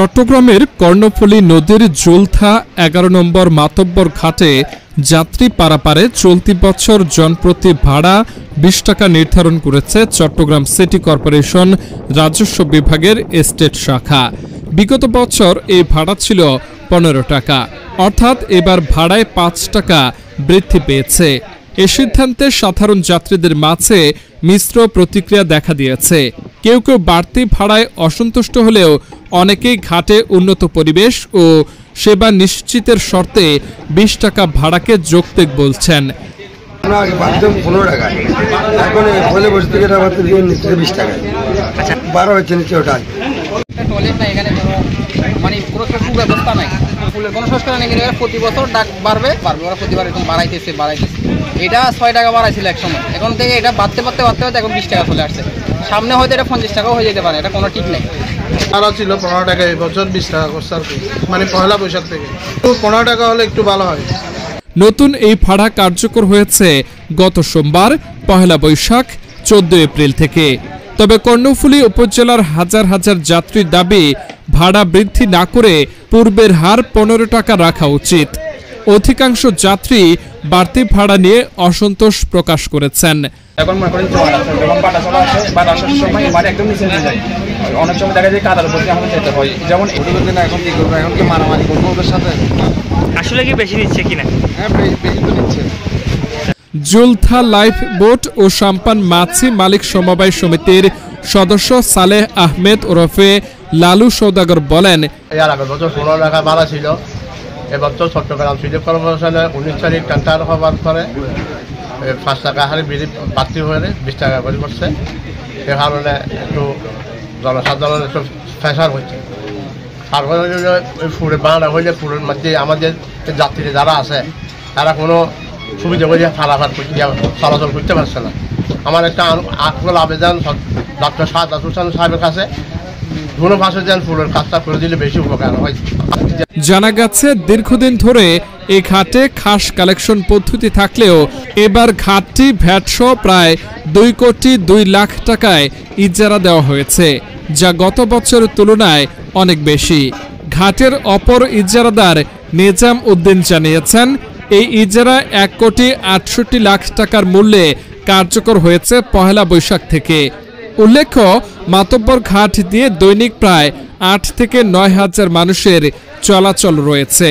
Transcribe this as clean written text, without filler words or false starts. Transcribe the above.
চট্টগ্রামের কর্ণফুলী নদীর জুলথা ১১ নম্বর মাতব্বর ঘাটে যাত্রী পারাপারে চলতি বছর জনপ্রতি ভাড়া ২০ টাকা নির্ধারণ করেছে চট্টগ্রাম সিটি কর্পোরেশন রাজস্ব বিভাগের এস্টেট শাখা। বিগত বছর এই ভাড়া ছিল ১৫ টাকা, অর্থাৎ এবার ভাড়ায় ৫ টাকা বৃদ্ধি পেয়েছে। এ সিদ্ধান্তে সাধারণ যাত্রীদের মাঝে মিশ্র প্রতিক্রিয়া দেখা দিয়েছে। কেউ কেউ বাড়তি ভাড়ায় অসন্তুষ্ট হলেও অনেকেই ঘাটে উন্নত পরিবেশ ও সেবা নিশ্চিতের শর্তে ২০ টাকা ভাড়াকে যৌক্তিক বলছেন। প্রতি বছর ডাক বাড়বে ওরা প্রতিবার এরকম বাড়াইতেছে। এটা ৬ টাকা বাড়াইছিল এক সময়, এখন থেকে এটা বাড়তে এখন ২০ টাকা চলে আসছে। সামনে হয়তো এটা ৫০ টাকাও হয়ে যেতে পারে, এটা কোনো ঠিক নেই। তারা ছিল ১৫ টাকা, এবছর ২০ টাকা করছে আর কি, মানে পয়লা বৈশাখ থেকে। ১৫ টাকা হলে একটু ভালো হয়। নতুন এই ভাড়া কার্যকর হয়েছে গত সোমবার পহেলা বৈশাখ ১৪ এপ্রিল থেকে। তবে কর্ণফুলী উপজেলার হাজার হাজার যাত্রীর দাবি ভাড়া বৃদ্ধি না করে পূর্বের হার ১৫ টাকা রাখা উচিত। অধিকাংশ যাত্রী বাড়তি ভাড়া নিয়ে অসন্তোষ প্রকাশ করেছেন। এখন মনে করেন একদম নিচে যায়, অনেক সময় দেখা যায় কাদার উপর আমাদের যেতে হয়। যেমন এখন কি করবো, এখন কি মারামারি করবো ওদের সাথে? আসলে কি বেশি নিচ্ছে কিনা? হ্যাঁ, বেশি তো নিচ্ছে। জুলথা লাইফ বোট ও সাম্পান মাছি মালিক সমবায় সমিতির সদস্য সালেহ আহমেদ ওরফে লালু সৌদাগর বলেন, এর আগের বছর ১৬ টাকা ভাড়া ছিল, এবছর চট্টগ্রাম সিটি কর্পোরেশনের ১৯ তারিখ টেন্ডার হওয়ার পরে ৫ টাকা হারে বাড়তি হয়ে ২০ টাকা করে করছে। সে কারণে একটু জনসাধারণ একটু প্রেশার হচ্ছে। আর ফুলের বাড়া হইলে ফুলের মধ্যে আমাদের যাত্রী যারা আছে তারা কোনো সুবিধা করে চলাচল করতে পারছে না। আমার একটা আকুল আবেদন ডক্টর সাদাত হোসেন সাহেবের কাছে, কোনো ভাষা যেন ফুলের কাজটা করে দিলে বেশি উপকার হয়। জানা গেছে দীর্ঘদিন ধরে এই ঘাটে খাস কালেকশন পদ্ধতি থাকলেও এবার ঘাটটি ভ্যাটসহ প্রায় ২ কোটি ২ লাখ টাকায় ইজারা দেওয়া হয়েছে, যা গত বছরের তুলনায় অনেক বেশি। ঘাটের অপর ইজারাদার নিজাম উদ্দিন জানিয়েছেন, এই ইজারা ১ কোটি ৬৮ লাখ টাকার মূল্যে কার্যকর হয়েছে পহেলা বৈশাখ থেকে। উল্লেখ্য, মাতব্বর ঘাট দিয়ে দৈনিক প্রায় ৮ থেকে ৯ হাজার মানুষের চলাচল রয়েছে।